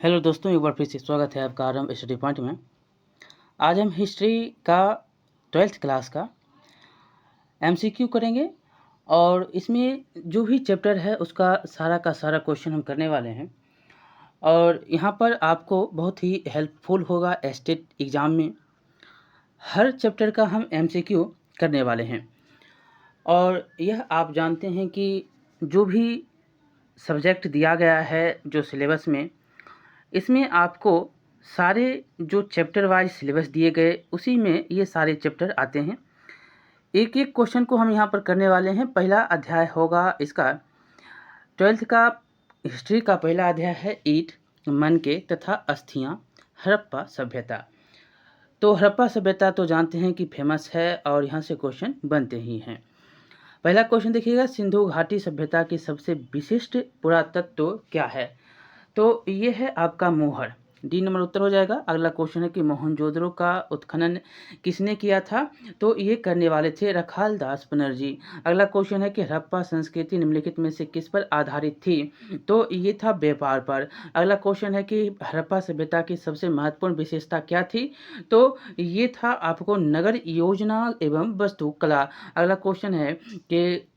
Hello दोस्तों, एक बार फिर से स्वागत है आपका आरंभ स्टडी पॉइंट में। आज हम हिस्ट्री का 12th क्लास का एमसीक्यू करेंगे और इसमें जो भी चैप्टर है उसका सारा का सारा क्वेश्चन हम करने वाले हैं और यहाँ पर आपको बहुत ही हेल्पफुल होगा स्टेट एग्ज़ाम में। हर चैप्टर का हम एमसीक्यू करने वाले हैं और यह आप जानते हैं कि जो भी सब्जेक्ट दिया गया है जो सिलेबस में, इसमें आपको सारे जो चैप्टर वाइज सिलेबस दिए गए उसी में ये सारे चैप्टर आते हैं। एक एक क्वेश्चन को हम यहाँ पर करने वाले हैं। पहला अध्याय होगा इसका 12th का हिस्ट्री का पहला अध्याय है ईंट, मनके तथा अस्थियाँ, हड़प्पा सभ्यता। तो हड़प्पा सभ्यता तो जानते हैं कि फेमस है और यहाँ से क्वेश्चन बनते ही हैं। पहला क्वेश्चन देखिएगा, सिंधु घाटी सभ्यता की सबसे विशिष्ट पुरातत्व क्या है? तो ये है आपका मोहर। डी नंबर उत्तर हो जाएगा। अगला क्वेश्चन है कि मोहनजोदड़ो का उत्खनन किसने किया था? तो ये करने वाले थे रखाल दास बनर्जी। अगला क्वेश्चन है कि हड़प्पा संस्कृति निम्नलिखित में से किस पर आधारित थी? तो ये था व्यापार पर। अगला क्वेश्चन है कि हड़प्पा सभ्यता की सबसे महत्वपूर्ण विशेषता क्या थी? तो ये था आपको नगर योजना एवं वास्तुकला। अगला क्वेश्चन है कि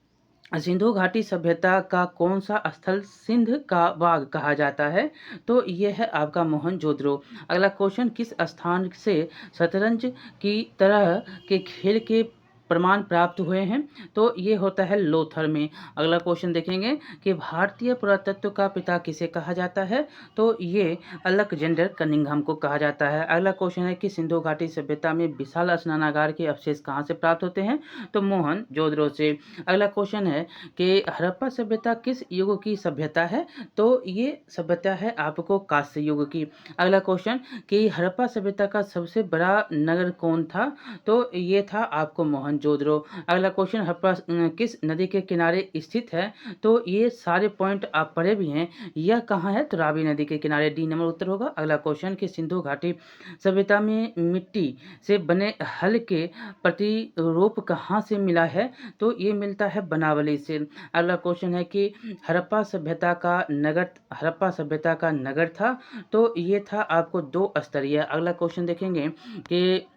सिंधु घाटी सभ्यता का कौन सा स्थल सिंध का बाग कहा जाता है? तो यह है आपका मोहनजोदड़ो। अगला क्वेश्चन, किस स्थान से शतरंज की तरह के खेल के प्रमाण प्राप्त हुए हैं? तो ये होता है लोथर में। अगला क्वेश्चन देखेंगे कि भारतीय पुरातत्व का पिता किसे कहा जाता है? तो ये अलेक्जेंडर कनिंघम को कहा जाता है। अगला क्वेश्चन है कि सिंधु घाटी सभ्यता में विशाल स्नानागार के अवशेष कहाँ से प्राप्त होते हैं? तो मोहनजोदड़ो से। अगला क्वेश्चन है कि हड़प्पा सभ्यता किस युग की सभ्यता है? तो ये सभ्यता है आपको कांस्य युग की। अगला क्वेश्चन कि हड़प्पा सभ्यता का सबसे बड़ा नगर कौन था? तो ये था आपको मोहनजोदड़ो। अगला क्वेश्चन, हड़प्पा किस नदी के किनारे स्थित है? तो ये सारे पॉइंट आप पढ़े भी हैं। यह कहाँ है? तो रावी नदी के किनारे। डी नंबर उत्तर होगा। अगला क्वेश्चन कि सिंधु घाटी सभ्यता में मिट्टी से बने हल के प्रतिरूप कहाँ से मिला है? तो ये मिलता है बनावली से। अगला क्वेश्चन है कि हड़प्पा सभ्यता का नगर था? तो ये था आपको 2 स्तरीय। अगला क्वेश्चन देखेंगे कि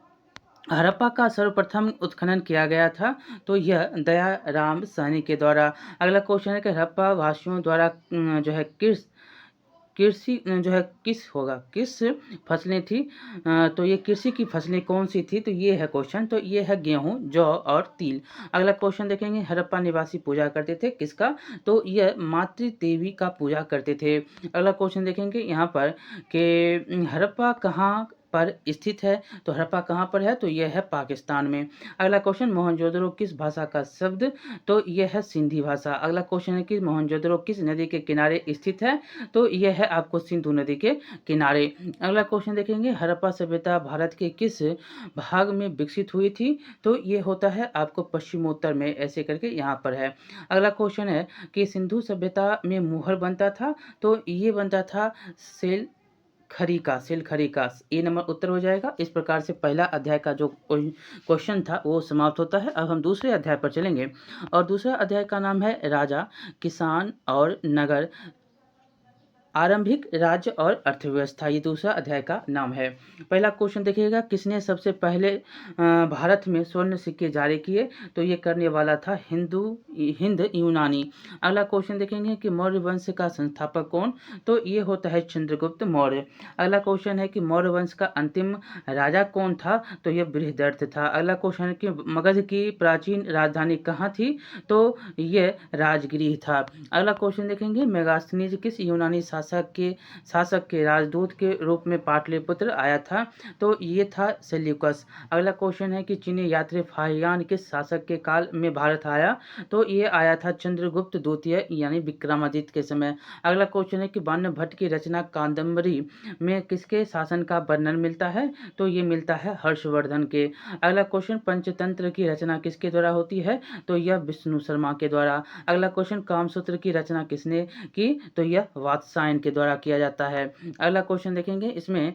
हड़प्पा का सर्वप्रथम उत्खनन किया गया था? तो यह दयाराम साहनी के द्वारा। अगला क्वेश्चन है कि हड़प्पा वासियों द्वारा जो है किस फसलें थी? तो ये कृषि की फसलें कौन सी थी? तो ये है क्वेश्चन। तो ये है गेहूं, जौ और तिल। अगला क्वेश्चन देखेंगे, हड़प्पा निवासी पूजा करते थे किसका? तो यह मातृ देवी का पूजा करते थे। अगला क्वेश्चन देखेंगे यहाँ पर कि हड़प्पा कहाँ पर स्थित है? तो हड़प्पा कहाँ पर है? तो यह है पाकिस्तान में। अगला क्वेश्चन, मोहनजोदड़ो किस भाषा का शब्द? तो यह है सिंधी भाषा। अगला क्वेश्चन है कि मोहनजोदड़ो किस नदी के किनारे स्थित है? तो यह है आपको सिंधु नदी के किनारे। अगला क्वेश्चन देखेंगे, हड़प्पा सभ्यता भारत के किस भाग में विकसित हुई थी? तो ये होता है आपको पश्चिमोत्तर में, ऐसे करके यहाँ पर है। अगला क्वेश्चन है कि सिंधु सभ्यता में मुहर बनता था? तो ये बनता था सेल खरी का। ए नंबर उत्तर हो जाएगा। इस प्रकार से पहला अध्याय का जो क्वेश्चन था वो समाप्त होता है। अब हम दूसरे अध्याय पर चलेंगे और दूसरा अध्याय का नाम है राजा, किसान और नगर, आरंभिक राज्य और अर्थव्यवस्था। ये दूसरा अध्याय का नाम है। पहला क्वेश्चन देखिएगा, किसने सबसे पहले भारत में स्वर्ण सिक्के जारी किए? तो ये करने वाला था हिंद यूनानी। अगला क्वेश्चन देखेंगे कि मौर्य वंश का संस्थापक कौन? तो ये होता है चंद्रगुप्त मौर्य। अगला क्वेश्चन है कि मौर्य वंश का अंतिम राजा कौन था? तो यह बृहदर्थ था। अगला क्वेश्चन है कि मगध की प्राचीन राजधानी कहाँ थी? तो यह राजगृह था। अगला क्वेश्चन देखेंगे, मेगास्थनीज किस यूनानी शासक के राजदूत के रूप में पाटलिपुत्र आया था? तो ये था सेल्यूकस। अगला क्वेश्चन है कि चीनी यात्री फाहियान किस शासक के काल में भारत आया? तो ये आया था चंद्रगुप्त द्वितीय यानी विक्रमादित्य के समय। अगला क्वेश्चन है कि बाण भट्ट की रचना कादम्बरी में किसके शासन का वर्णन मिलता है? तो ये मिलता है हर्षवर्धन के। अगला क्वेश्चन, पंचतंत्र की रचना किसके द्वारा होती है? तो यह विष्णु शर्मा के द्वारा। अगला क्वेश्चन, कामसूत्र की रचना किसने की? तो यह वात्स्यायन के द्वारा किया जाता है। अगला क्वेश्चन देखेंगे, इसमें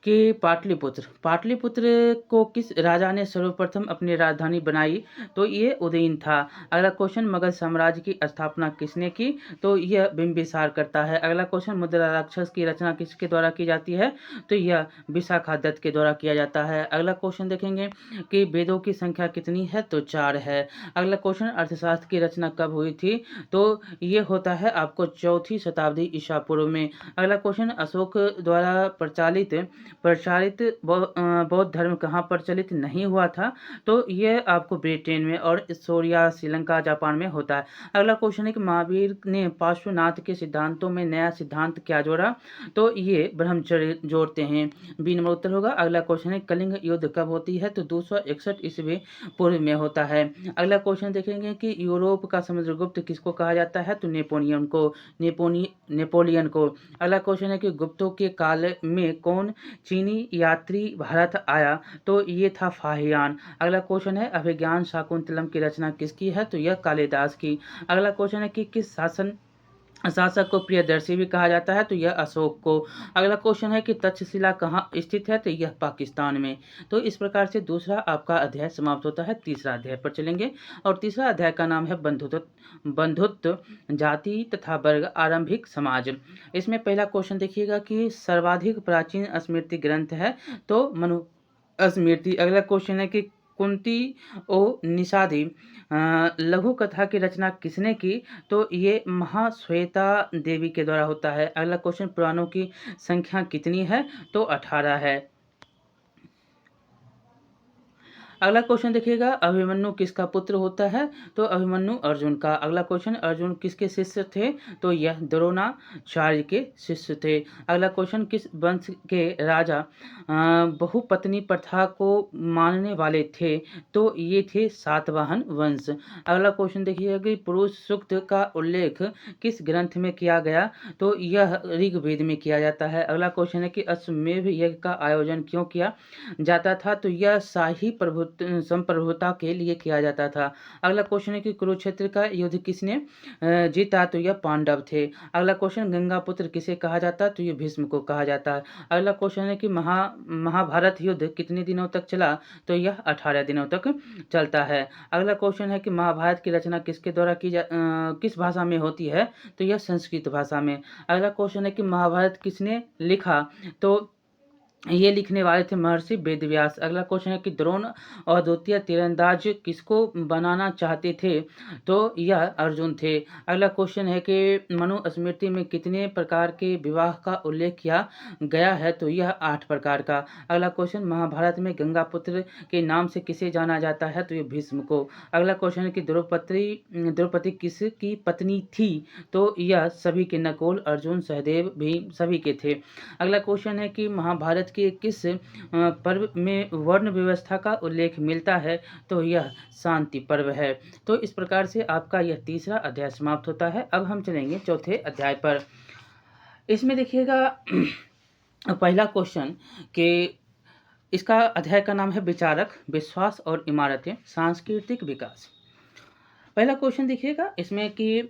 कि पाटलिपुत्र पाटलिपुत्र को किस राजा ने सर्वप्रथम अपनी राजधानी बनाई? तो ये उदयन था। अगला क्वेश्चन, मुगल साम्राज्य की स्थापना किसने की? तो यह बिंबिसार करता है। अगला क्वेश्चन, मुद्रा राक्षस की रचना किसके द्वारा की जाती है? तो यह विशाखादत्त के द्वारा किया जाता है। अगला क्वेश्चन देखेंगे कि वेदों की संख्या कितनी है? तो 4 है। अगला क्वेश्चन, अर्थशास्त्र की रचना कब हुई थी? तो ये होता है आपको 4वीं शताब्दी ईसा पूर्व में। अगला क्वेश्चन, अशोक द्वारा प्रचारित बौद्ध धर्म कहाँ प्रचलित नहीं हुआ था? तो यह आपको ब्रिटेन में और सोरिया, श्रीलंका, जापान में होता है। अगला क्वेश्चन है कि महावीर ने पार्श्वनाथ के सिद्धांतों में नया सिद्धांत क्या जोड़ा? तो ये ब्रह्मचर्य जोड़ते हैं। बी नंबर उत्तर होगा। अगला क्वेश्चन है कलिंग युद्ध कब होती है? तो 261 ईस्वी पूर्व में होता है। अगला क्वेश्चन देखेंगे कि यूरोप का समुद्रगुप्त किसको कहा जाता है? तो नेपोलियन को। अगला क्वेश्चन है कि गुप्तों के काल में कौन चीनी यात्री भारत आया? तो ये था फाहियान। अगला क्वेश्चन है अभिज्ञान शाकुंतलम की रचना किसकी है? तो यह कालिदास की। अगला क्वेश्चन है कि किस शासक को प्रियदर्शी भी कहा जाता है? तो यह अशोक को। अगला क्वेश्चन है कि तक्षशिला कहाँ स्थित है? तो यह पाकिस्तान में। तो इस प्रकार से दूसरा आपका अध्याय समाप्त होता है। तीसरा अध्याय पर चलेंगे और तीसरा अध्याय का नाम है बंधुत्व, जाति तथा वर्ग, आरंभिक समाज। इसमें पहला क्वेश्चन देखिएगा कि सर्वाधिक प्राचीन स्मृति ग्रंथ है? तो मनु स्मृति। अगला क्वेश्चन है कि कुंती ओ निषादी लघु कथा की रचना किसने की? तो ये महाश्वेता देवी के द्वारा होता है। अगला क्वेश्चन, पुराणों की संख्या कितनी है? तो 18 है। अगला क्वेश्चन देखिएगा, अभिमन्यु किसका पुत्र होता है? तो अभिमन्यु अर्जुन का। अगला क्वेश्चन, अर्जुन किसके शिष्य थे? तो यह द्रोणाचार्य के शिष्य थे। अगला क्वेश्चन, किस वंश के राजा बहुपत्नी प्रथा को मानने वाले थे? तो ये थे सातवाहन वंश। अगला क्वेश्चन देखिएगा कि पुरुष सूक्त का उल्लेख किस ग्रंथ में किया गया? तो यह ऋग्वेद में किया जाता है। अगला क्वेश्चन है कि अश्वमेध यज्ञ का आयोजन क्यों किया जाता था? तो यह शाही संप्रभुता के लिए किया जाता था। अगला क्वेश्चन है कि कुरुक्षेत्र का युद्ध किसने जीता? तो यह पांडव थे। अगला क्वेश्चन, गंगा पुत्र किसे कहा जाता है? तो ये भीष्म को कहा जाता है। अगला क्वेश्चन है कि महाभारत युद्ध कितने दिनों तक चला? तो यह 18 दिनों तक चलता है। अगला क्वेश्चन है कि महाभारत की रचना किसके द्वारा किस भाषा में होती है? तो यह संस्कृत भाषा में। अगला क्वेश्चन है कि महाभारत किसने लिखा? तो ये लिखने वाले थे महर्षि वेदव्यास। अगला क्वेश्चन है कि द्रोण और द्वितीय तीरंदाज किसको बनाना चाहते थे? तो यह अर्जुन थे। अगला क्वेश्चन है कि मनुस्मृति में कितने प्रकार के विवाह का उल्लेख किया गया है? तो यह 8 प्रकार का। अगला क्वेश्चन, महाभारत में गंगापुत्र के नाम से किसे जाना जाता है? तो ये भीष्म को। अगला क्वेश्चन है कि द्रौपदी किसकी पत्नी थी? तो यह सभी के, नकुल, अर्जुन, सहदेव, भीम सभी के थे। अगला क्वेश्चन है कि महाभारत के किस पर्व में वर्ण व्यवस्था का उल्लेख मिलता है? तो यह शांति पर्व है। तो इस प्रकार से आपका यह तीसरा अध्याय समाप्त होता है। अब हम चलेंगे चौथे अध्याय पर। इसमें देखिएगा पहला क्वेश्चन कि इसका अध्याय का नाम है विचारक, विश्वास और इमारतें, सांस्कृतिक विकास। पहला क्वेश्चन देखिएगा इसमें कि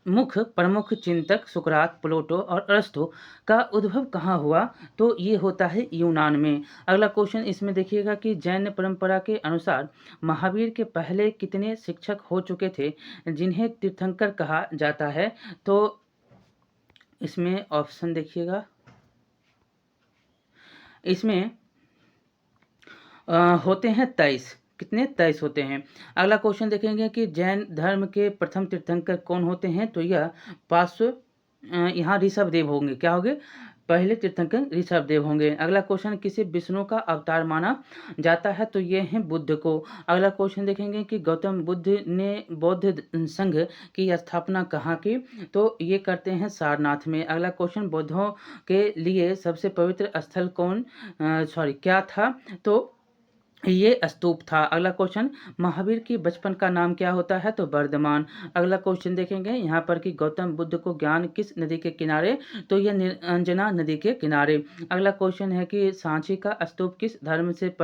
प्रमुख चिंतक सुकरात, प्लेटो और अरस्तु का उद्भव कहाँ हुआ? तो ये होता है यूनान में। अगला क्वेश्चन इसमें देखिएगा कि जैन परंपरा के अनुसार महावीर के पहले कितने शिक्षक हो चुके थे जिन्हें तीर्थंकर कहा जाता है? तो इसमें ऑप्शन देखिएगा, इसमें होते हैं 23। कितने? 23 होते हैं। अगला क्वेश्चन देखेंगे कि जैन धर्म के प्रथम तीर्थंकर कौन होते हैं? तो यह यहाँ ऋषभदेव होंगे। क्या होंगे? पहले तीर्थंकर ऋषभदेव होंगे। अगला क्वेश्चन, किसे विष्णु का अवतार माना जाता है? तो ये हैं बुद्ध को। अगला क्वेश्चन देखेंगे कि गौतम बुद्ध ने बौद्ध संघ की स्थापना कहाँ की? तो ये करते हैं सारनाथ में। अगला क्वेश्चन, बौद्धों के लिए सबसे पवित्र स्थल क्या था? तो ये स्तूप था। अगला क्वेश्चन, महावीर की बचपन का नाम क्या होता है? तो वर्धमान। अगला क्वेश्चन देखेंगे यहाँ पर कि गौतम बुद्ध को ज्ञान किस नदी के किनारे? तो यह निरंजना नदी के किनारे। अगला क्वेश्चन है कि सांची का स्तूप किस धर्म से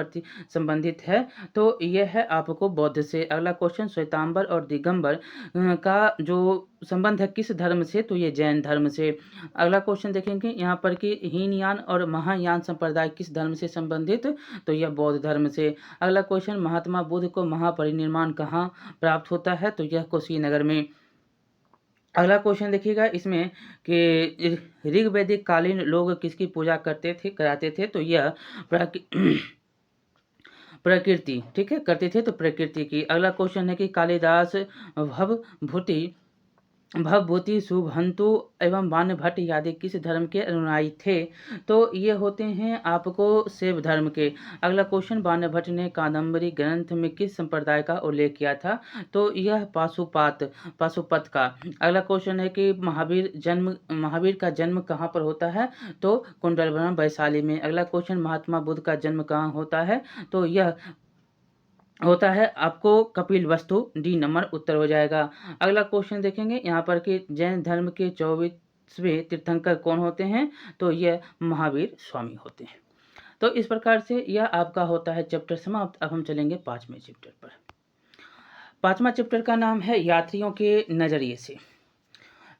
संबंधित है? तो यह है आपको बौद्ध से। अगला क्वेश्चन, श्वेतांबर और दिगंबर का जो संबंध है किस धर्म से, तो ये जैन धर्म से। अगला क्वेश्चन देखेंगे यहाँ पर कि हीनयान और महायान संप्रदाय किस धर्म से संबंधित, तो यह बौद्ध धर्म से। अगला क्वेश्चन महात्मा बुद्ध को महापरिनिर्वाण कहाँ प्राप्त होता है, तो यह कुशीनगर में। अगला क्वेश्चन देखिएगा इसमें कि ऋग्वैदिक कालीन लोग किसकी पूजा कराते थे, तो यह प्रकृति, ठीक है, करते थे तो प्रकृति की। अगला क्वेश्चन है कि कालिदास भवभूति सुबंतु एवं बाणभट्ट आदि किस धर्म के अनुयायी थे, तो ये होते हैं आपको शैव धर्म के। अगला क्वेश्चन बाणभट्ट ने कादम्बरी ग्रंथ में किस संप्रदाय का उल्लेख किया था, तो यह पाशुपत का। अगला क्वेश्चन है कि महावीर का जन्म कहाँ पर होता है, तो कुंडलवनम वैशाली में। अगला क्वेश्चन महात्मा बुद्ध का जन्म कहाँ होता है, तो यह होता है आपको कपिल वस्तु, डी नंबर उत्तर हो जाएगा। अगला क्वेश्चन देखेंगे यहाँ पर कि जैन धर्म के 24वें तीर्थंकर कौन होते हैं, तो यह महावीर स्वामी होते हैं। तो इस प्रकार से यह आपका होता है चैप्टर समाप्त। अब हम चलेंगे 5वें चैप्टर पर। 5वां चैप्टर का नाम है यात्रियों के नजरिए से।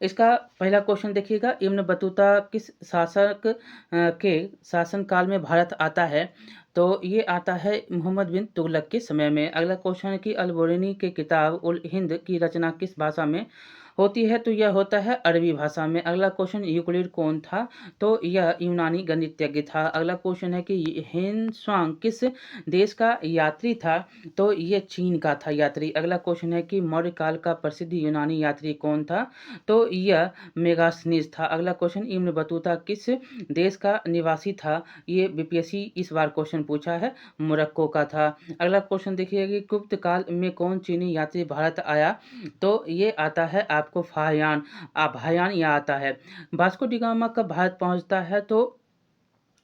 इसका पहला क्वेश्चन देखिएगा, इब्न बतूता किस शासक के शासनकाल में भारत आता है, तो ये आता है मोहम्मद बिन तुगलक के समय में। अगला क्वेश्चन है कि अल बुरैनी की किताब उल हिंद की रचना किस भाषा में होती है, तो यह होता है अरबी भाषा में। अगला क्वेश्चन यूक्लिड कौन था, तो यह यूनानी गणितज्ञ था। अगला क्वेश्चन है कि हेनस्वांग किस देश का यात्री था, तो यह चीन का था यात्री। अगला क्वेश्चन है कि मौर्य काल का प्रसिद्ध यूनानी यात्री कौन था, तो यह मेगास्थनीज था। अगला क्वेश्चन इब्न बतूता किस देश का निवासी था, ये बीपीएससी इस बार क्वेश्चन पूछा है, मोरक्को का था। अगला क्वेश्चन देखिए कि गुप्त काल में कौन चीनी यात्री भारत आया, तो ये आता है आपको भायान यह आता है। वास्को डी गामा कब भारत पहुंचता है, तो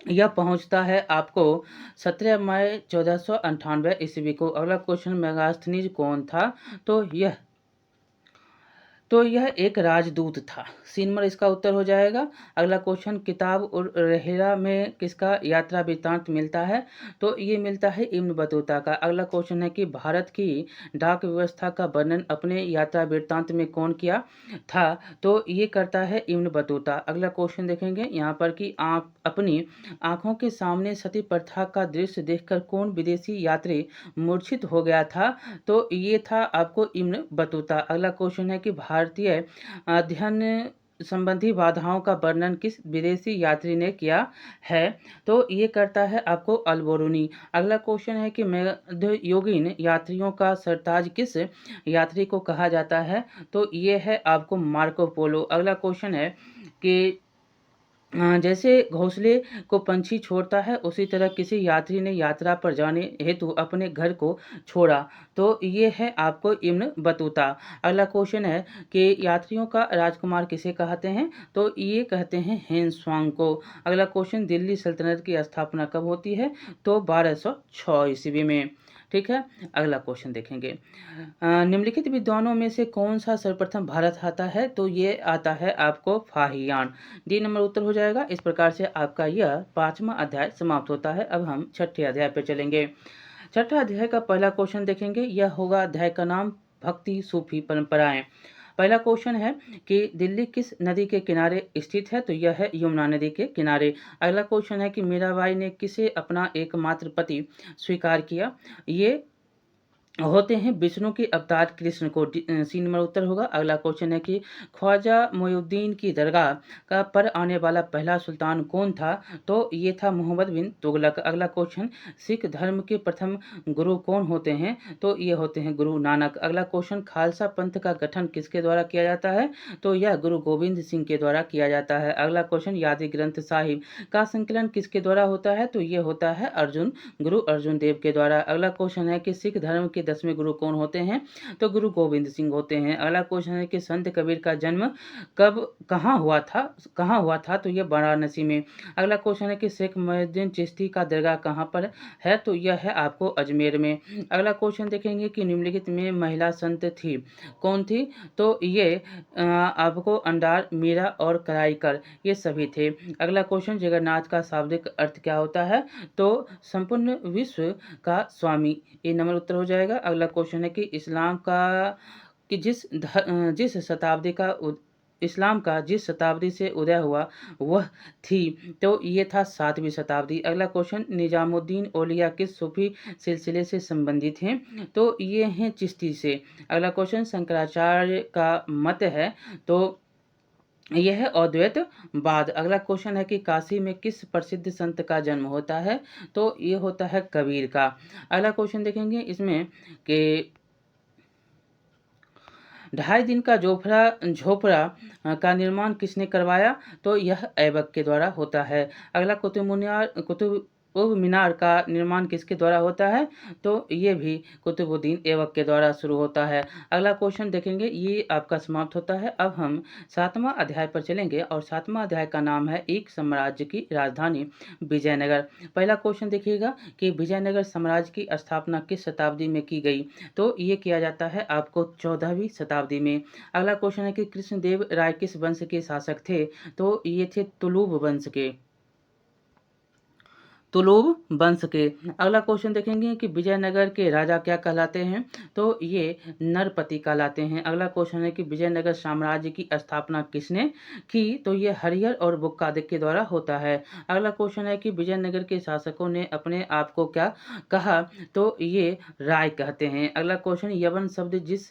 यह पहुंचता है आपको 17 मई 1498 ईस्वी को। अगला क्वेश्चन मेगास्थनीज कौन था, तो यह एक राजदूत था। सी नंबर इसका उत्तर हो जाएगा। अगला क्वेश्चन किताब उर रहेरा में किसका यात्रा वृत्तांत मिलता है, तो ये मिलता है इब्न बतूता का। अगला क्वेश्चन है कि भारत की डाक व्यवस्था का वर्णन अपने यात्रा वृत्तांत में कौन किया था, तो ये करता है इब्न बतूता। अगला क्वेश्चन देखेंगे यहाँ पर कि अपनी आंखों के सामने सती प्रथा का दृश्य देखकर कौन विदेशी यात्री मूर्छित हो गया था, तो ये था आपको इब्न बतूता। अगला क्वेश्चन है कि भारतीय अध्ययन संबंधी बाधाओं का वर्णन किस विदेशी यात्री ने किया है, तो ये करता है आपको अल्बोरुनी। अगला क्वेश्चन है कि मध्ययुगीन यात्रियों का सरताज किस यात्री को कहा जाता है, तो ये है आपको मार्को पोलो। अगला क्वेश्चन है कि जैसे घोंसले को पंछी छोड़ता है, उसी तरह किसी यात्री ने यात्रा पर जाने हेतु अपने घर को छोड़ा, तो ये है आपको इब्न बतूता। अगला क्वेश्चन है कि यात्रियों का राजकुमार किसे कहते हैं, तो ये कहते हैं हेनस्वांग को। अगला क्वेश्चन दिल्ली सल्तनत की स्थापना कब होती है, तो 1206 ईस्वी में। ठीक है, अगला क्वेश्चन देखेंगे निम्नलिखित विद्वानों में से कौन सा सर्वप्रथम भारत आता है, तो ये आता है आपको फाहियान, डी नंबर उत्तर हो जाएगा। इस प्रकार से आपका यह 5वां अध्याय समाप्त होता है। अब हम 6ठे अध्याय पर चलेंगे। 6ठे अध्याय का पहला क्वेश्चन देखेंगे, यह होगा अध्याय का नाम भक्ति सूफी परंपराएं। पहला क्वेश्चन है कि दिल्ली किस नदी के किनारे स्थित है, तो यह है यमुना नदी के किनारे। अगला क्वेश्चन है कि मीराबाई ने किसे अपना एकमात्र पति स्वीकार किया, ये होते हैं विष्णु के अवतार कृष्ण को। सी नंबर उत्तर होगा। अगला क्वेश्चन है कि ख्वाजा मोइनुद्दीन की दरगाह का पर आने वाला पहला सुल्तान कौन था, तो ये था मोहम्मद बिन तुगलक। अगला क्वेश्चन सिख धर्म के प्रथम गुरु कौन होते हैं, तो ये होते हैं गुरु नानक। अगला क्वेश्चन खालसा पंथ का गठन किसके द्वारा किया जाता है, तो यह गुरु गोविंद सिंह के द्वारा किया जाता है। अगला क्वेश्चन यादि ग्रंथ साहिब का संकलन किसके द्वारा होता है, तो ये होता है गुरु अर्जुन देव के द्वारा। अगला क्वेश्चन है कि सिख धर्म के 10वें गुरु कौन होते हैं, तो गुरु गोविंद सिंह होते हैं। अगला क्वेश्चन है कि संत कबीर का जन्म कहाँ हुआ था, तो यह वाराणसी में। अगला क्वेश्चन है कि शेख मोइनुद्दीन चिश्ती का दरगाह कहाँ पर है, तो यह है आपको अजमेर में। अगला क्वेश्चन देखेंगे कि निम्नलिखित में महिला संत थी कौन थी, तो ये आपको अंडार, मीरा और कराईकर ये सभी थे। अगला क्वेश्चन जगन्नाथ का शाब्दिक अर्थ क्या होता है, तो संपूर्ण विश्व का स्वामी, ये नंबर उत्तर हो जाएगा। अगला क्वेश्चन है कि इस्लाम का कि जिस शताब्दी का इस्लाम का जिस शताब्दी से उदय हुआ वह थी, तो ये था 7वीं शताब्दी। अगला क्वेश्चन, निजामुद्दीन औलिया किस सूफी सिलसिले से संबंधित हैं? तो ये हैं चिश्ती से। अगला क्वेश्चन, शंकराचार्य का मत है, तो यह है अद्वैतवाद। अगला क्वेश्चन है कि काशी में किस प्रसिद्ध संत का जन्म होता है? तो ये होता है कबीर का। अगला क्वेश्चन देखेंगे इसमें कि 2.5 दिन का झोपड़ा का निर्माण किसने करवाया? तो यह ऐबक के द्वारा होता है। अगला, कुतुब मीनार का निर्माण किसके द्वारा होता है? तो ये भी कुतुबुद्दीन ऐबक के द्वारा शुरू होता है। अगला क्वेश्चन देखेंगे, ये आपका समाप्त होता है। अब हम 7वां अध्याय पर चलेंगे और 7वां अध्याय का नाम है एक साम्राज्य की राजधानी विजयनगर। पहला क्वेश्चन देखिएगा कि विजयनगर साम्राज्य की स्थापना किस शताब्दी में की गई? तो ये किया जाता है आपको 14वीं शताब्दी में। अगला क्वेश्चन है कि कृष्णदेव राय किस वंश के शासक थे? तो ये थे तुलुब वंश के। अगला क्वेश्चन देखेंगे कि विजयनगर के राजा क्या कहलाते हैं? तो ये नरपति कहलाते हैं। अगला क्वेश्चन है कि विजयनगर साम्राज्य की स्थापना किसने की? तो ये हरिहर और बुक्कादिक के द्वारा होता है। अगला क्वेश्चन है कि विजयनगर के शासकों ने अपने आप को क्या कहा? तो ये राय कहते हैं। अगला क्वेश्चन, यवन शब्द जिस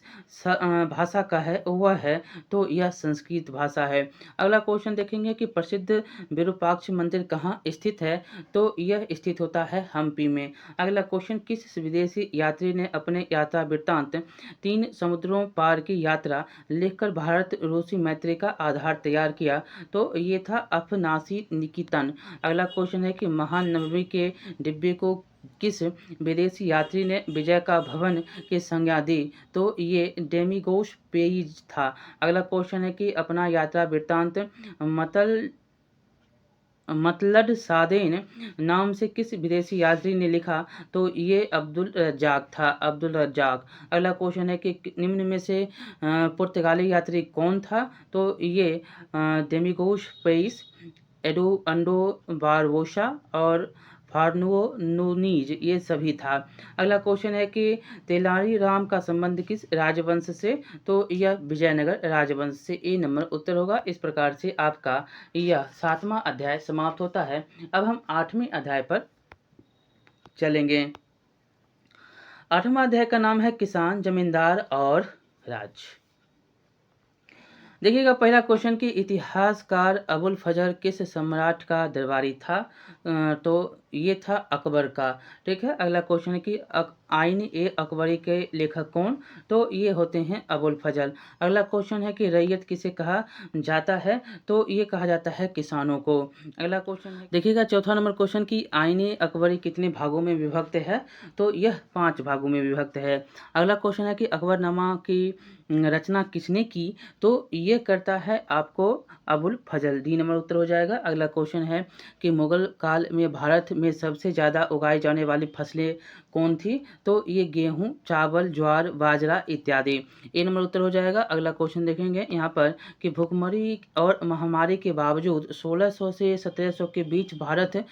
भाषा का है वह है, तो यह संस्कृत भाषा है। अगला क्वेश्चन देखेंगे कि प्रसिद्ध विरूपाक्ष मंदिर कहाँ स्थित है? तो यह स्थित होता है हम्पी में। अगला क्वेश्चन, किस विदेशी यात्री ने अपने यात्रा वृत्तांत 3 समुद्रों पार की यात्रा लिखकर भारत रूसी मैत्री का आधार तैयार किया? तो ये था अफनासी निकितन। अगला क्वेश्चन है कि महानवमी के डिब्बे को किस विदेशी यात्री ने विजय का भवन की संज्ञा दी? तो ये डेमिगोस पेइज था। अगला क्वेश्चन है कि अपना यात्रा वृत्तांत मतलड सादेन नाम से किस विदेशी यात्री ने लिखा? तो ये अब्दुल रज्जाक था, अब्दुल रज्जाक। अगला क्वेश्चन है कि निम्न में से पुर्तगाली यात्री कौन था? तो ये डेमिगोस पेइस, एडुआंडो बारबोसा और फार्नुओ नूनीज, ये सभी था। अगला क्वेश्चन है कि तेलारी राम का संबंध किस राजवंश से? तो यह विजयनगर राजवंश से। ए नंबर उत्तर होगा। इस प्रकार से आपका यह 7वां अध्याय समाप्त होता है। अब हम 8वें अध्याय पर चलेंगे। 8वां अध्याय का नाम है किसान, जमींदार और राज्य। देखिएगा पहला क्वेश्चन कि इतिहासकार अबुल फजर किस सम्राट का दरबारी था? तो ये था अकबर का। ठीक है। अगला क्वेश्चन है कि आइन ए अकबरी के लेखक कौन? तो ये होते हैं अबुल फजल। अगला क्वेश्चन है कि रैयत किसे कहा जाता है? तो ये कहा जाता है किसानों को। अगला क्वेश्चन है, देखिएगा चौथा नंबर क्वेश्चन कि आइन ए अकबरी कितने भागों में विभक्त है? तो यह 5 भागों में विभक्त है। अगला क्वेश्चन है कि अकबरनामा की रचना किसने की? तो ये करता है आपको अबुल फजल। डी नंबर उत्तर हो जाएगा। अगला क्वेश्चन है कि मुगल काल में भारत में सबसे ज़्यादा उगाई जाने वाली फसलें कौन थी? तो ये गेहूं, चावल, ज्वार, बाजरा इत्यादि। ए नंबर उत्तर हो जाएगा। अगला क्वेश्चन देखेंगे यहाँ पर कि भुखमरी और महामारी के बावजूद 1600 से 1700 के बीच भारत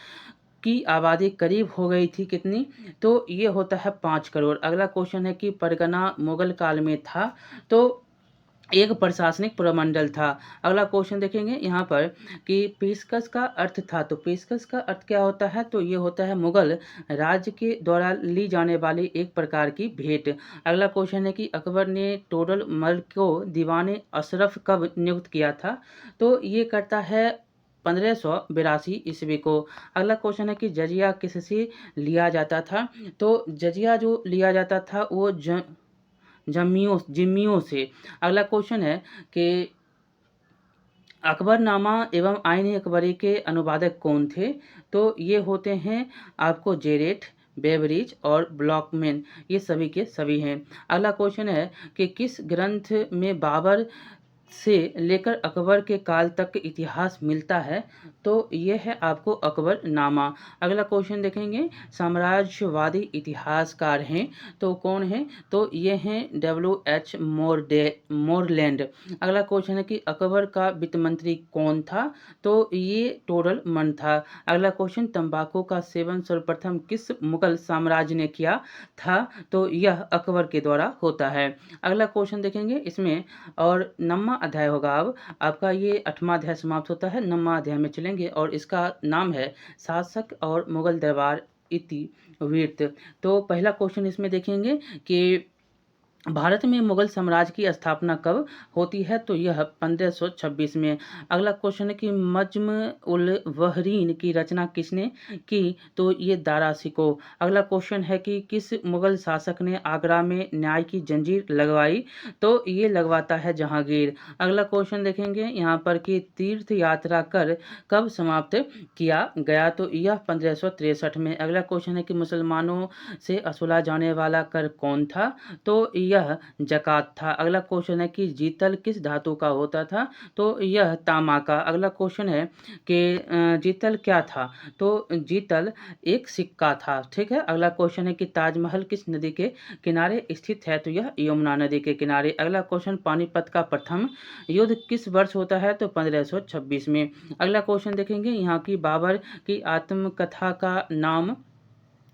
की आबादी करीब हो गई थी कितनी? तो ये होता है 5 करोड़। अगला क्वेश्चन है कि परगना मुगल काल में था, तो एक प्रशासनिक प्रमंडल था। अगला क्वेश्चन देखेंगे यहाँ पर कि पेशकश का अर्थ था, तो पेशकश का अर्थ क्या होता है? तो ये होता है मुगल राज्य के द्वारा ली जाने वाली एक प्रकार की भेंट। अगला क्वेश्चन है कि अकबर ने टोडर मल को दीवाने अशरफ कब नियुक्त किया था? तो ये करता है 1582 ईस्वी को। अगला क्वेश्चन है कि जजिया किससे लिया जाता था? तो जजिया जो लिया जाता था वो जिम्मियों से। अगला क्वेश्चन है कि अकबरनामा एवं आइन अकबरी के अनुवादक कौन थे? तो ये होते हैं आपको जेरेट, बेवरिज और ब्लॉकमैन, ये सभी के सभी हैं। अगला क्वेश्चन है कि किस ग्रंथ में बाबर से लेकर अकबर के काल तक इतिहास मिलता है तो ये है आपको अकबरनामा। अगला क्वेश्चन देखेंगे, साम्राज्यवादी इतिहासकार हैं तो कौन है, तो ये हैं W.H. मोरलैंड। अगला क्वेश्चन है कि अकबर का वित्त मंत्री कौन था, तो ये टोडरमल था। अगला क्वेश्चन, तंबाकू का सेवन सर्वप्रथम किस मुगल साम्राज्य ने किया था, तो यह अकबर के द्वारा होता है। अगला क्वेश्चन देखेंगे इसमें, और 9वां अध्याय होगा। अब आपका ये 8वां अध्याय समाप्त होता है, 9वां अध्याय में चलेंगे और इसका नाम है शासक और मुगल दरबार इतिवृत्त। तो पहला क्वेश्चन इसमें देखेंगे कि भारत में मुगल साम्राज्य की स्थापना कब होती है, तो यह 1526 में। अगला क्वेश्चन है कि नज्म उल बहरीन की रचना किसने की, तो ये दारा शिकोह। अगला क्वेश्चन है कि किस मुगल शासक ने आगरा में न्याय की जंजीर लगवाई, तो ये लगवाता है जहांगीर। अगला क्वेश्चन देखेंगे यहाँ पर कि तीर्थ यात्रा कर कब समाप्त किया गया, तो यह 1563 में। अगला क्वेश्चन है कि मुसलमानों से वसूला जाने वाला कर कौन था, तो यह जकात था। अगला क्वेश्चन है कि जीतल किस धातु का होता था, तो यह तांबा का। अगला क्वेश्चन है कि जीतल क्या था, तो जीतल एक सिक्का था। ठीक है। अगला क्वेश्चन है कि ताजमहल किस नदी के किनारे स्थित है, तो यह यमुना नदी के किनारे। अगला क्वेश्चन, पानीपत का प्रथम युद्ध किस वर्ष होता है, तो 1526 में। अगला क्वेश्चन देखेंगे यहाँ की बाबर की आत्मकथा का नाम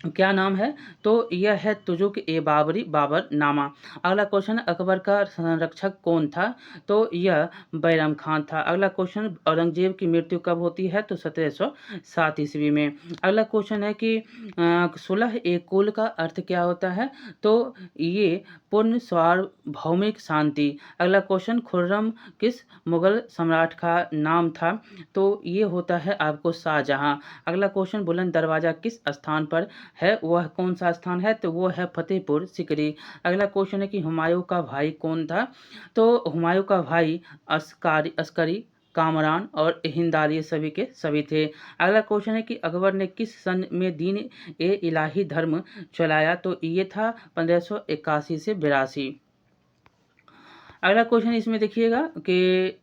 क्या नाम है, तो यह है तुजुक ए बाबरी बाबरनामा। अगला क्वेश्चन, अकबर का संरक्षक कौन था, तो यह बैरम खान था। अगला क्वेश्चन, औरंगजेब की मृत्यु कब होती है, तो 1707 ईस्वी में। अगला क्वेश्चन है कि सुलह ए कुल का अर्थ क्या होता है, तो ये पूर्ण सार्वभौमिक शांति। अगला क्वेश्चन, खुर्रम किस मुगल सम्राट का नाम था, तो ये होता है आपको शाहजहां। अगला क्वेश्चन, बुलंद दरवाजा किस स्थान पर है, वह कौन सा स्थान है, तो वो है फतेहपुर सिकरी। अगला क्वेश्चन है कि हुमायूं का भाई कौन था, तो हुमायूं का भाई अस्करी, कामरान और हिंदारी सभी के सभी थे। अगला क्वेश्चन है कि अकबर ने किस सन में दीन ए इलाही धर्म चलाया, तो ये था 1581 से 82। अगला क्वेश्चन इसमें देखिएगा कि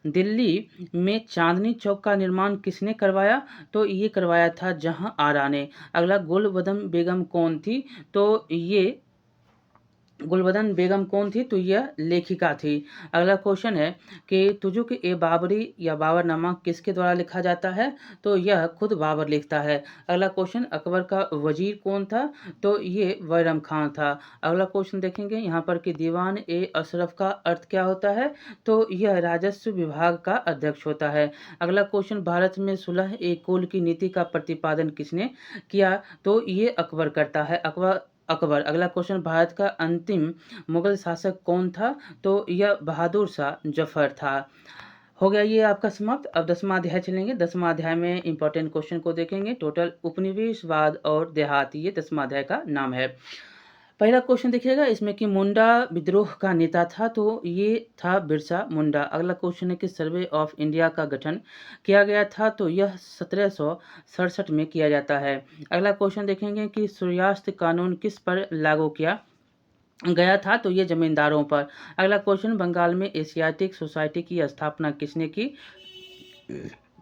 दिल्ली में चांदनी चौक का निर्माण किसने करवाया, तो ये करवाया था जहां आरा ने। अगला, गुलबदन बेगम कौन थी, तो ये गुलबदन बेगम कौन थी, तो यह लेखिका थी। अगला क्वेश्चन है कि तुजुक ए बाबरी या बाबरनामा किसके द्वारा लिखा जाता है, तो यह खुद बाबर लिखता है। अगला क्वेश्चन, अकबर का वजीर कौन था, तो ये बैरम खान था। अगला क्वेश्चन देखेंगे यहाँ पर कि दीवान ए अशरफ का अर्थ क्या होता है, तो यह राजस्व विभाग का अध्यक्ष होता है। अगला क्वेश्चन, भारत में सुलह ए कुल की नीति का प्रतिपादन किसने किया, तो ये अकबर करता है, अकबर। अगला क्वेश्चन, भारत का अंतिम मुगल शासक कौन था, तो यह बहादुर शाह जफर था। हो गया ये आपका समाप्त। अब 10वां अध्याय चलेंगे। 10वां अध्याय में इंपॉर्टेंट क्वेश्चन को देखेंगे। टोटल उपनिवेशवाद और देहात, ये 10वां अध्याय का नाम है। पहला क्वेश्चन देखिएगा इसमें कि मुंडा विद्रोह का नेता था, तो ये था बिरसा मुंडा। अगला क्वेश्चन है कि सर्वे ऑफ इंडिया का गठन किया गया था, तो यह 1767 में किया जाता है। अगला क्वेश्चन देखेंगे कि सूर्यास्त कानून किस पर लागू किया गया था, तो ये जमींदारों पर। अगला क्वेश्चन, बंगाल में एशियाटिक सोसाइटी की स्थापना किसने की,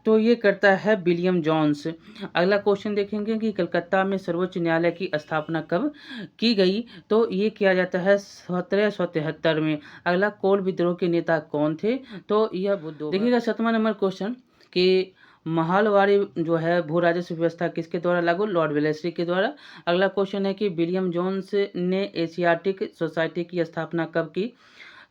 तो ये करता है विलियम जोन्स। अगला क्वेश्चन देखेंगे कि कलकत्ता में सर्वोच्च न्यायालय की स्थापना कब की गई, तो ये किया जाता है 1773 में। अगला, कोल विद्रोह के नेता कौन थे, तो यह बुद्धो। देखिएगा 7वां नंबर क्वेश्चन कि महालवाड़ी जो है भू राजस्व व्यवस्था किसके द्वारा लागू, लॉर्ड वेलेस्ली के द्वारा। अगला क्वेश्चन है कि विलियम जोन्स ने एशियाटिक सोसाइटी की स्थापना कब की,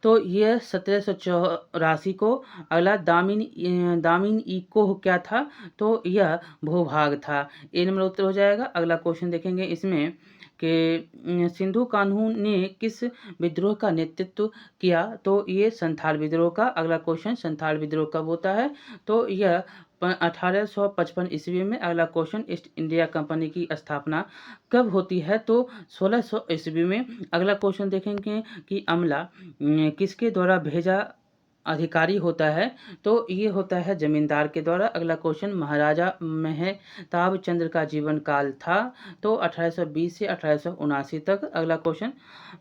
तो यह 1784 को। अगला, दामिन इको क्या था, तो यह भूभाग था। ए नंबर उत्तर हो जाएगा। अगला क्वेश्चन देखेंगे इसमें कि सिंधु कान्हू ने किस विद्रोह का नेतृत्व किया, तो ये संथाल विद्रोह का। अगला क्वेश्चन, संथाल विद्रोह कब होता है, तो यह 1855 ईस्वी में। अगला क्वेश्चन, ईस्ट इंडिया कंपनी की स्थापना कब होती है, तो 1600 ईस्वी में। अगला क्वेश्चन देखेंगे कि अमला किसके द्वारा भेजा अधिकारी होता है तो ये होता है जमींदार के द्वारा। अगला क्वेश्चन, महाराजा मेहताब चंद्र का जीवन काल था तो 1820 से 1879 तक। अगला क्वेश्चन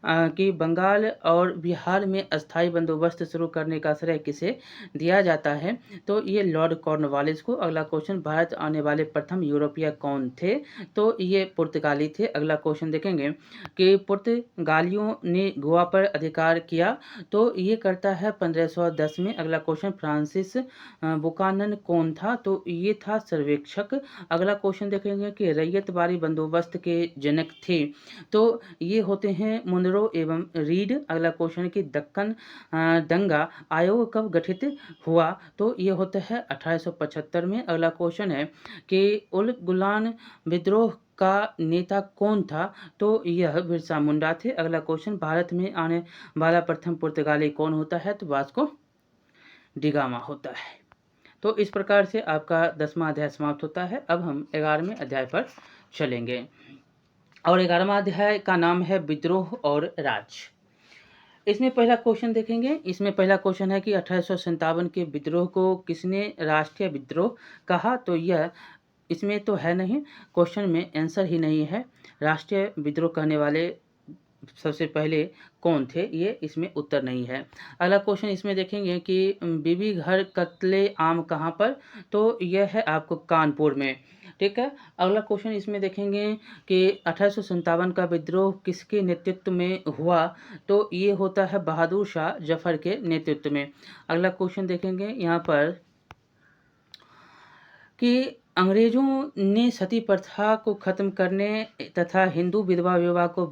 कि बंगाल और बिहार में अस्थाई बंदोबस्त शुरू करने का श्रेय किसे दिया जाता है तो ये लॉर्ड कॉर्नवालिस को। अगला क्वेश्चन, भारत आने वाले प्रथम यूरोपीय कौन थे तो ये पुर्तगाली थे। अगला क्वेश्चन देखेंगे कि पुर्तगालियों ने गोवा पर अधिकार किया तो ये करता है 1510 में। अगला क्वेश्चन, फ्रांसिस बुकानन कौन था तो ये था सर्वेक्षक। अगला क्वेश्चन देखेंगे कि रैयतवाड़ी बंदोबस्त के जनक थे तो ये होते हैं मुनरो एवं रीड। अगला क्वेश्चन कि दक्कन दंगा आयोग कब गठित हुआ तो ये होता है 1875 में। अगला क्वेश्चन है कि उल गुलान विद्रोह का नेता कौन था तो यह बिरसा मुंडा थे। अगला क्वेश्चन, भारत में आने वाला प्रथम पुर्तगाली कौन होता है तो वास्को डिगामा होता है। तो इस प्रकार से आपका 10वां अध्याय समाप्त होता है। अब हम 11वें अध्याय पर चलेंगे और 11वां अध्याय का नाम है विद्रोह और राज। इसमें पहला क्वेश्चन देखेंगे। इसमें पहला क्वेश्चन है कि 1857 के विद्रोह को किसने राष्ट्रीय विद्रोह कहा तो यह इसमें तो है नहीं, क्वेश्चन में आंसर ही नहीं है। राष्ट्रीय विद्रोह कहने वाले सबसे पहले कौन थे ये इसमें उत्तर नहीं है। अगला क्वेश्चन इसमें देखेंगे कि बीबी घर कत्ले आम कहाँ पर तो यह है आपको कानपुर में। ठीक है। अगला क्वेश्चन इसमें देखेंगे कि 1857 का विद्रोह किसके नेतृत्व में हुआ तो ये होता है बहादुर शाह जफर के नेतृत्व में। अगला क्वेश्चन देखेंगे यहाँ पर कि अंग्रेजों ने सती प्रथा को खत्म करने तथा हिंदू विधवा विवाह को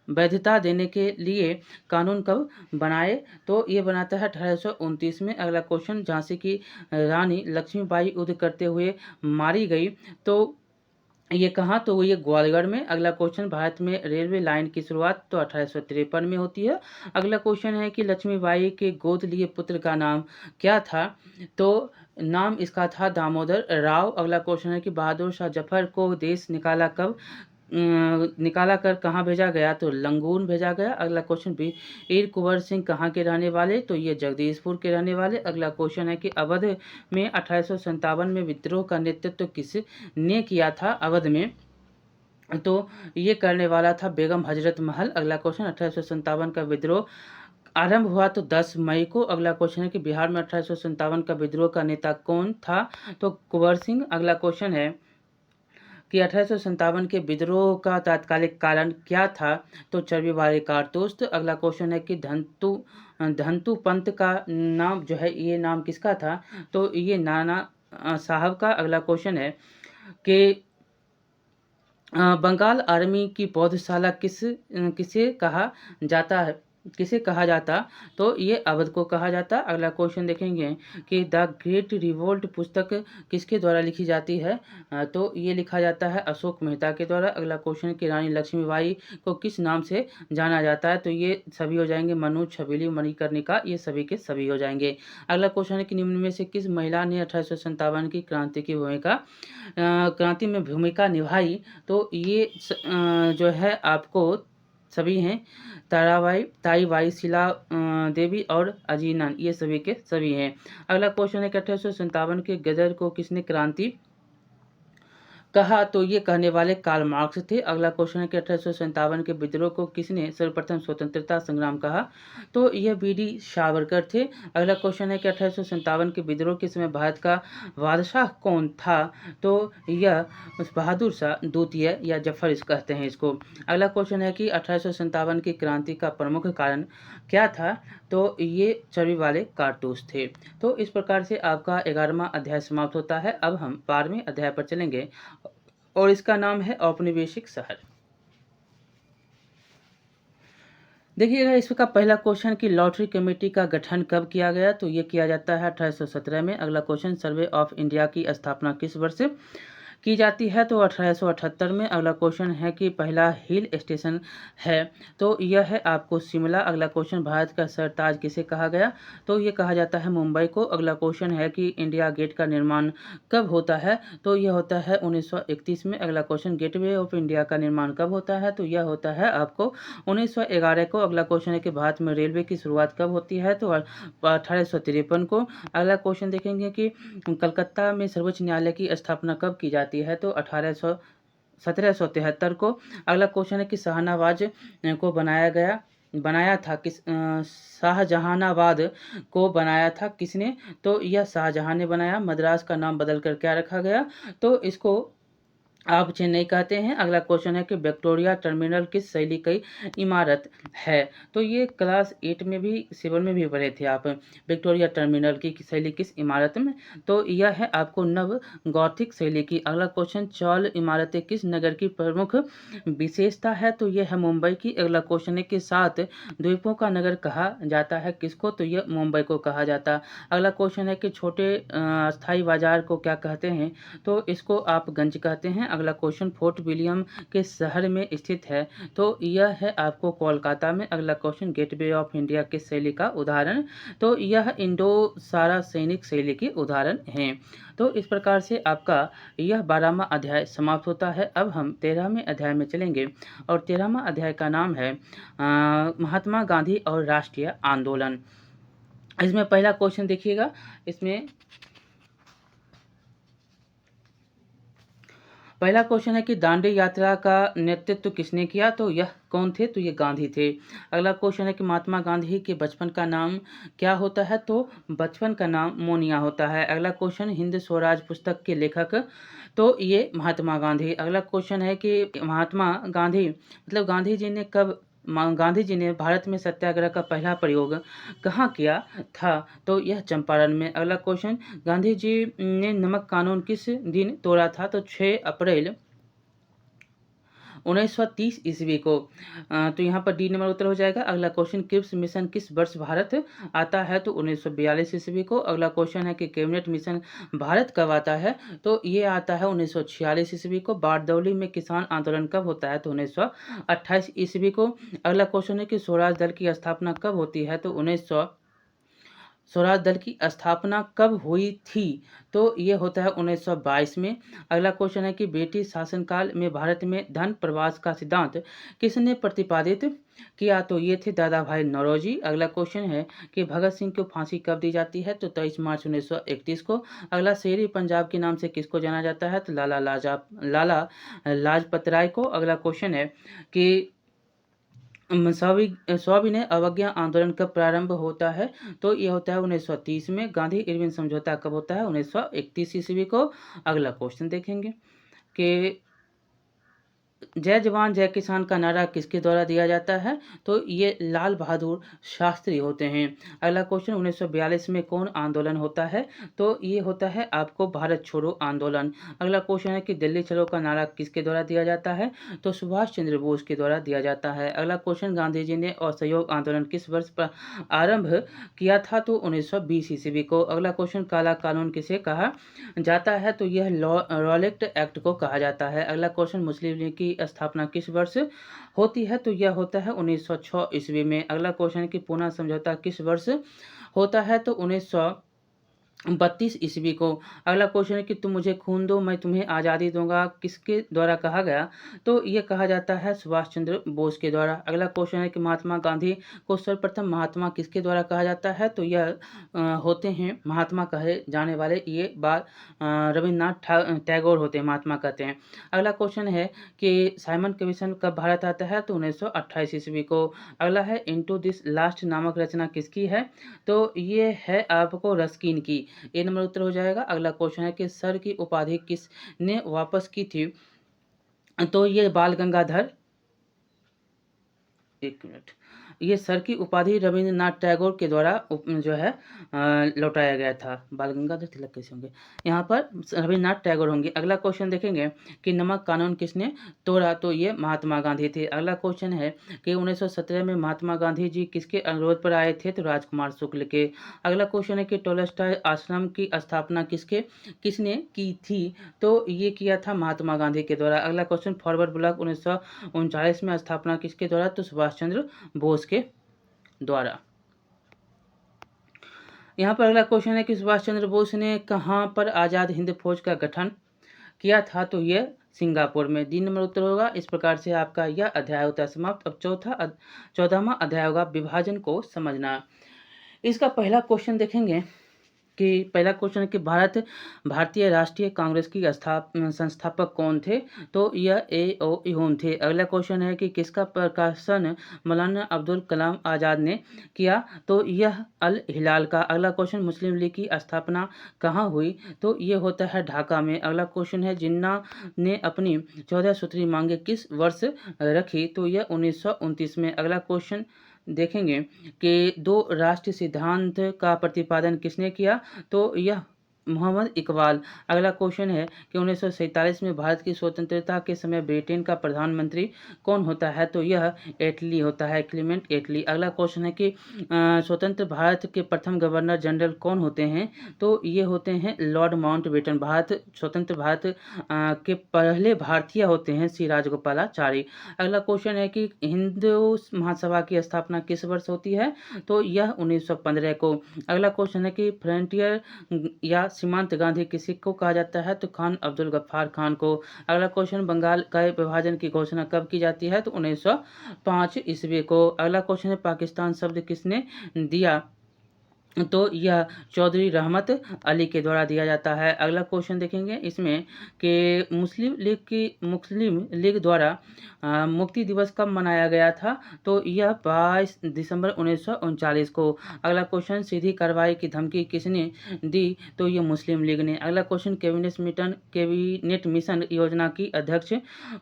वैधता देने के लिए कानून कब बनाए तो ये बनाता है 1829 में। अगला क्वेश्चन, झांसी की रानी लक्ष्मीबाई युद्ध करते हुए मारी गई तो ये कहाँ तो ये ग्वालियर में। अगला क्वेश्चन, भारत में रेलवे लाइन की शुरुआत तो 1853 में होती है। अगला क्वेश्चन है कि लक्ष्मीबाई के गोद लिए पुत्र का नाम क्या था तो नाम इसका था दामोदर राव। अगला क्वेश्चन है कि बहादुर शाह जफर को देश निकाला कर कहाँ भेजा गया तो लंगून भेजा गया। अगला क्वेश्चन, वीर कुंवर सिंह कहाँ के रहने वाले तो ये जगदीशपुर के रहने वाले। अगला क्वेश्चन है कि अवध में 1857 में विद्रोह का नेतृत्व किसने किया था अवध में तो ये करने वाला था बेगम हजरत महल। अगला क्वेश्चन, 1857 का विद्रोह आरंभ हुआ तो 10 मई को। अगला क्वेश्चन है कि बिहार में 1857 का विद्रोह का नेता कौन था तो कुंवर सिंह। अगला क्वेश्चन है कि 1857 के विद्रोह का तात्कालिक कारण क्या था तो चर्बी वाले कारतूस। अगला क्वेश्चन है कि धंतु पंत का नाम जो है ये नाम किसका था तो ये नाना साहब का। अगला क्वेश्चन है कि बंगाल आर्मी की पौधशाला किसे कहा जाता तो ये अवध को कहा जाता। अगला क्वेश्चन देखेंगे कि द ग्रेट रिवोल्ट पुस्तक किसके द्वारा लिखी जाती है तो ये लिखा जाता है अशोक मेहता के द्वारा। अगला क्वेश्चन कि रानी लक्ष्मीबाई को किस नाम से जाना जाता है तो ये सभी हो जाएंगे मनु, छबीली, मणिकर्णिका, ये सभी के सभी हो जाएंगे। अगला क्वेश्चन है कि निम्न में से किस महिला ने 1857 की क्रांति में भूमिका निभाई तो ये जो है आपको सभी हैं ताईबाई, शिला देवी और अजीनन, ये सभी के सभी हैं। अगला क्वेश्चन है कि 1857 के गदर को किसने क्रांति कहा तो ये कहने वाले कार्ल मार्क्स थे। अगला क्वेश्चन है कि 1857 के विद्रोह को किसने सर्वप्रथम स्वतंत्रता संग्राम कहा तो यह बी.डी. सावरकर थे। अगला क्वेश्चन है कि 1857 के विद्रोह के समय भारत का बादशाह कौन था तो यह बहादुर शाह द्वितीय या जफर कहते हैं इसको। अगला क्वेश्चन है कि 1857 की क्रांति का प्रमुख कारण क्या था तो ये चर्बी वाले कारतूस थे। तो इस प्रकार से आपका 11वां अध्याय समाप्त होता है। अब हम 12वें अध्याय पर चलेंगे और इसका नाम है औपनिवेशिक शहर। देखिएगा इसका पहला क्वेश्चन कि लॉटरी कमेटी का गठन कब किया गया तो ये किया जाता है 1817 में। अगला क्वेश्चन, सर्वे ऑफ इंडिया की स्थापना किस वर्ष की जाती है? तो 1878 में। अगला क्वेश्चन है कि पहला हिल स्टेशन है, तो यह है आपको शिमला। अगला क्वेश्चन, भारत का सरताज किसे कहा गया? तो ये कहा जाता है मुंबई को। अगला क्वेश्चन है कि इंडिया गेट का निर्माण कब होता है? तो यह होता है 1931 में। अगला क्वेश्चन, गेटवे ऑफ इंडिया का निर्माण कब होता है? तो यह होता है आपको 1911 को। अगला क्वेश्चन है कि भारत में रेलवे की शुरुआत कब होती है? तो 1853 को। अगला क्वेश्चन देखेंगे कि कलकत्ता में सर्वोच्च न्यायालय की स्थापना कब की जाती है? तो 1773 को। अगला क्वेश्चन है कि शाहनवाज को बनाया था शाहजहानाबाद को बनाया था किसने? तो यह शाहजहां ने बनाया। मद्रास का नाम बदलकर क्या रखा गया? तो इसको आप चेन्नई कहते हैं। अगला क्वेश्चन है कि विक्टोरिया टर्मिनल किस शैली की इमारत है? तो ये क्लास 8 में भी 7 में भी पढ़े थे आप, विक्टोरिया टर्मिनल की शैली किस इमारत में? तो यह है आपको नव गॉथिक शैली की। अगला क्वेश्चन, चौल इमारतें किस नगर की प्रमुख विशेषता है? तो यह है मुंबई की। अगला क्वेश्चन है कि 7 द्वीपों का नगर कहा जाता है किसको? तो यह मुंबई को कहा जाता। अगला क्वेश्चन है कि छोटे स्थायी बाजार को क्या कहते हैं? तो इसको आप गंज कहते हैं। अगला क्वेश्चन, फोर्ट विलियम किस शहर में स्थित है? तो यह है आपको कोलकाता में। अगला क्वेश्चन, गेटवे ऑफ इंडिया किस शैली का उदाहरण? तो यह इंडो सारा सैनिक शैली की उदाहरण है। तो इस प्रकार से आपका यह 12वां अध्याय समाप्त होता है। अब हम 13वें अध्याय में चलेंगे और 13वां अध्याय का नाम है महात्मा गांधी और राष्ट्रीय आंदोलन। इसमें पहला क्वेश्चन देखिएगा। इसमें पहला क्वेश्चन है कि दांडी यात्रा का नेतृत्व किसने किया? तो यह कौन थे? तो ये गांधी थे। अगला क्वेश्चन है कि महात्मा गांधी के बचपन का नाम क्या होता है? तो बचपन का नाम मोनिया होता है। अगला क्वेश्चन, हिंद स्वराज पुस्तक के लेखक? तो ये महात्मा गांधी। अगला क्वेश्चन है कि महात्मा गांधी मतलब गांधी जी ने भारत में सत्याग्रह का पहला प्रयोग कहाँ किया था? तो यह चंपारण में। अगला क्वेश्चन, गांधी जी ने नमक कानून किस दिन तोड़ा था? तो 6 अप्रैल 1930 ईस्वी को। तो यहाँ पर डी नंबर उत्तर हो जाएगा। अगला क्वेश्चन, क्रिप्स मिशन किस वर्ष भारत आता है? तो 1942 ईस्वी को। अगला क्वेश्चन है कि कैबिनेट मिशन भारत कब आता है? तो ये आता है 1946 ईस्वी को। बारदौली में किसान आंदोलन कब होता है? तो 1928 ईस्वी को। अगला क्वेश्चन है कि स्वराज दल की स्थापना कब होती है? तो स्वराज दल की स्थापना कब हुई थी? तो ये होता है 1922 में। अगला क्वेश्चन है कि ब्रिटिश शासनकाल में भारत में धन प्रवास का सिद्धांत किसने प्रतिपादित किया? तो ये थे दादा भाई नौरोजी। अगला क्वेश्चन है कि भगत सिंह को फांसी कब दी जाती है? तो 23 मार्च 1931 को। अगला, शेरी पंजाब के नाम से किसको जाना जाता है? तो लाला लाजपत राय को। अगला क्वेश्चन है कि सविनय अवज्ञा आंदोलन कब प्रारंभ होता है? तो ये होता है 1930 में। गांधी इरविन समझौता कब होता है? 1931 ईस्वी को। अगला क्वेश्चन देखेंगे कि जय जवान जय किसान का नारा किसके द्वारा दिया जाता है? तो ये लाल बहादुर शास्त्री होते हैं। अगला क्वेश्चन, 1942 में कौन आंदोलन होता है? तो ये होता है आपको भारत छोड़ो आंदोलन। अगला क्वेश्चन है कि दिल्ली चलो का नारा किसके द्वारा दिया जाता है? तो सुभाष चंद्र बोस के द्वारा दिया जाता है। अगला क्वेश्चन, गांधी जी ने असहयोग आंदोलन किस वर्ष पर आरंभ किया था? तो 1920 ईस्वी को। अगला क्वेश्चन, काला कानून किसे कहा जाता है? तो यह रॉलेट एक्ट को कहा जाता है। अगला क्वेश्चन, मुस्लिम लीग की स्थापना किस वर्ष होती है? तो यह होता है 1906 ईस्वी में। अगला क्वेश्चन है कि पूना समझौता किस वर्ष होता है? तो 1932 ईस्वी को। अगला क्वेश्चन है कि तुम मुझे खून दो मैं तुम्हें आज़ादी दूंगा किसके द्वारा कहा गया? तो ये कहा जाता है सुभाष चंद्र बोस के द्वारा। अगला क्वेश्चन है कि महात्मा गांधी को सर्वप्रथम महात्मा किसके द्वारा कहा जाता है? तो यह होते हैं महात्मा कहे जाने वाले ये बात रविन्द्रनाथ टैगोर होते हैं, महात्मा कहते हैं। अगला क्वेश्चन है कि साइमन कमीशन कब भारत आता है? तो 1928 ईस्वी को। अगला है, इनटू दिस लास्ट नामक रचना किसकी है? तो ये है आपको रस्किन की। ए नंबर उत्तर हो जाएगा। अगला क्वेश्चन है कि सर की उपाधि किसने वापस की थी? तो ये बाल गंगाधर, एक मिनट, ये सर की उपाधि रविंद्रनाथ टैगोर के द्वारा जो है लौटाया गया था। बाल गंगाधर तिलक कैसे होंगे? यहाँ पर रविंद्रनाथ टैगोर होंगे। अगला क्वेश्चन देखेंगे कि नमक कानून किसने तोड़ा? तो ये महात्मा गांधी थे। अगला क्वेश्चन है कि 1917 में महात्मा गांधी जी किसके अनुरोध पर आए थे? तो राजकुमार शुक्ल के। अगला क्वेश्चन है कि टोलस्टॉय आश्रम की स्थापना किसने की थी? तो ये किया था महात्मा गांधी के द्वारा। अगला क्वेश्चन फॉरवर्ड ब्लॉक 1939 में स्थापना किसके द्वारा? तो सुभाष चंद्र बोस के द्वारा। यहाँ पर अगला क्वेश्चन है कि सुभाष चंद्र बोस ने कहाँ पर आज़ाद हिंद फौज का गठन किया था? तो यह सिंगापुर में। 3 नंबर उत्तर होगा। इस प्रकार से आपका यह अध्याय होता है समाप्त। अब 14वां अध्याय होगा विभाजन को समझना। इसका पहला क्वेश्चन देखेंगे कि पहला क्वेश्चन है कि भारतीय राष्ट्रीय कांग्रेस की संस्थापक कौन थे? तो यह A.O. ह्यूम थे। अगला क्वेश्चन है कि किसका प्रकाशन मौलाना अब्दुल कलाम आज़ाद ने किया? तो यह अल हिलाल का। अगला क्वेश्चन मुस्लिम लीग की स्थापना कहाँ हुई? तो ये होता है ढाका में। अगला क्वेश्चन है जिन्ना ने अपनी 14 सूत्री मांगे किस वर्ष रखी? तो यह 1929 में। अगला क्वेश्चन देखेंगे कि 2 राष्ट्र सिद्धांत का प्रतिपादन किसने किया? तो यह मोहम्मद इकबाल। अगला क्वेश्चन है कि 1947 में भारत की स्वतंत्रता के समय ब्रिटेन का प्रधानमंत्री कौन होता है? तो यह एटली होता है, क्लीमेंट एटली। अगला क्वेश्चन है कि स्वतंत्र भारत के प्रथम गवर्नर जनरल कौन होते हैं? तो ये होते हैं लॉर्ड माउंटबेटन। स्वतंत्र भारत के पहले भारतीय होते हैं श्री राजगोपालाचारी। अगला क्वेश्चन है कि हिंदू महासभा की स्थापना किस वर्ष होती है? तो यह 1915 को। अगला क्वेश्चन है कि फ्रंटियर या सीमांत गांधी किसी को कहा जाता है? तो खान अब्दुल गफ्फार खान को। अगला क्वेश्चन बंगाल का विभाजन की घोषणा कब की जाती है? तो 1905 ईस्वी को। अगला क्वेश्चन है पाकिस्तान शब्द किसने दिया? तो यह चौधरी रहमत अली के द्वारा दिया जाता है। अगला क्वेश्चन देखेंगे इसमें कि मुस्लिम लीग द्वारा मुक्ति दिवस कब मनाया गया था? तो यह 22 दिसंबर 1939 को। अगला क्वेश्चन सीधी कार्रवाई की धमकी किसने दी? तो ये मुस्लिम लीग ने। अगला क्वेश्चन कैबिनेट मिशन योजना की अध्यक्ष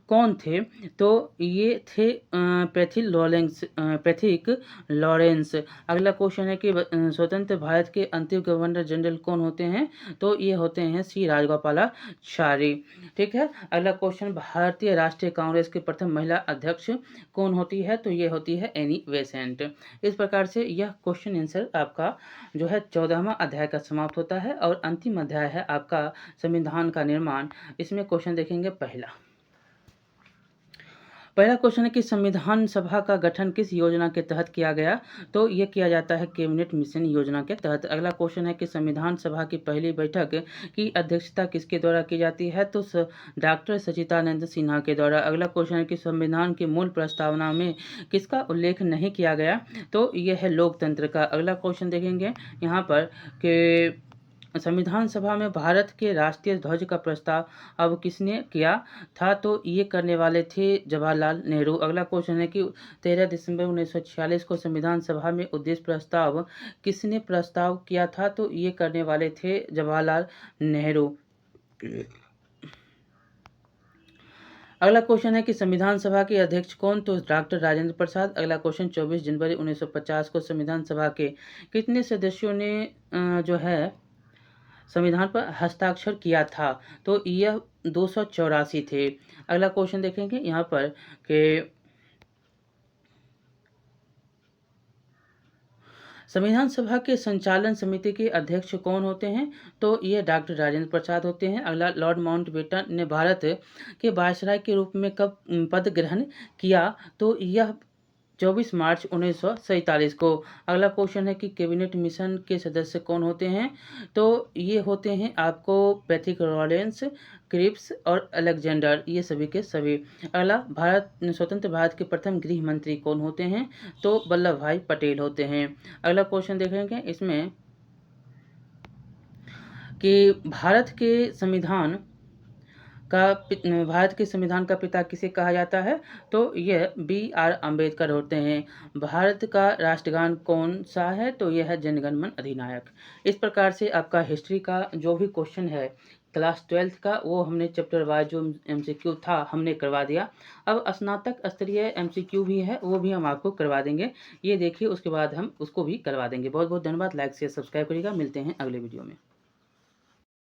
कौन थे? तो ये थे पैथिक लॉरेंस। अगला क्वेश्चन है कि स्वतंत्र भारत के अंतिम गवर्नर जनरल कौन होते हैं? तो ये होते हैं श्री राजगोपालाचारी। ठीक है। अगला क्वेश्चन भारतीय राष्ट्रीय कांग्रेस के प्रथम महिला अध्यक्ष कौन होती है? तो ये होती है एनी बेसेंट। इस प्रकार से यह क्वेश्चन आंसर आपका जो है 14वां अध्याय का समाप्त होता है और अंतिम अध्याय है आपका संविधान का निर्माण। इसमें क्वेश्चन देखेंगे पहला क्वेश्चन है कि संविधान सभा का गठन किस योजना के तहत किया गया? तो ये किया जाता है कैबिनेट मिशन योजना के तहत। अगला क्वेश्चन है कि संविधान सभा की पहली बैठक की अध्यक्षता किसके द्वारा की जाती है? तो डॉक्टर सच्चिदानंद सिन्हा के द्वारा। अगला क्वेश्चन है कि संविधान की मूल प्रस्तावना में किसका उल्लेख नहीं किया गया? तो यह है लोकतंत्र का। अगला क्वेश्चन देखेंगे यहाँ पर कि संविधान सभा में भारत के राष्ट्रीय ध्वज का प्रस्ताव अब किसने किया था? तो ये करने वाले थे जवाहरलाल नेहरू। अगला क्वेश्चन है कि 13 दिसंबर 1946 को संविधान सभा में उद्देश्य प्रस्ताव किसने प्रस्ताव किया था? तो ये करने वाले थे जवाहरलाल नेहरू। अगला क्वेश्चन है कि संविधान सभा के अध्यक्ष कौन? तो डॉक्टर राजेंद्र प्रसाद। अगला क्वेश्चन 24 जनवरी 1950 को संविधान सभा के कितने सदस्यों ने जो है संविधान पर हस्ताक्षर किया था? तो यह 284 थे। अगला क्वेश्चन देखेंगे यहाँ पर कि संविधान सभा के संचालन समिति के अध्यक्ष कौन होते हैं? तो ये डॉक्टर राजेंद्र प्रसाद होते हैं। अगला लॉर्ड माउंटबेटन ने भारत के वायसराय के रूप में कब पद ग्रहण किया? तो यह 24 मार्च 1947 को। अगला क्वेश्चन है कि कैबिनेट मिशन के सदस्य कौन होते हैं? तो ये होते हैं आपको पैथिक लॉरेंस, क्रिप्स और अलेक्जेंडर, ये सभी के सभी। अगला स्वतंत्र भारत के प्रथम गृह मंत्री कौन होते हैं? तो वल्लभ भाई पटेल होते हैं। अगला क्वेश्चन देखेंगे इसमें कि भारत के संविधान भारत के संविधान का पिता किसे कहा जाता है? तो यह B.R. अम्बेडकर होते हैं। भारत का राष्ट्रगान कौन सा है? तो यह है जन गण मन अधिनायक। इस प्रकार से आपका हिस्ट्री का जो भी क्वेश्चन है क्लास 12th का, वो हमने चैप्टर वाइज जो MCQ था हमने करवा दिया। अब स्नातक स्तरीय MCQ भी है, वो भी हम आपको करवा देंगे। ये देखिए, उसके बाद हम उसको भी करवा देंगे। बहुत बहुत धन्यवाद। लाइक शेयर सब्सक्राइब करिएगा। मिलते हैं अगले वीडियो में।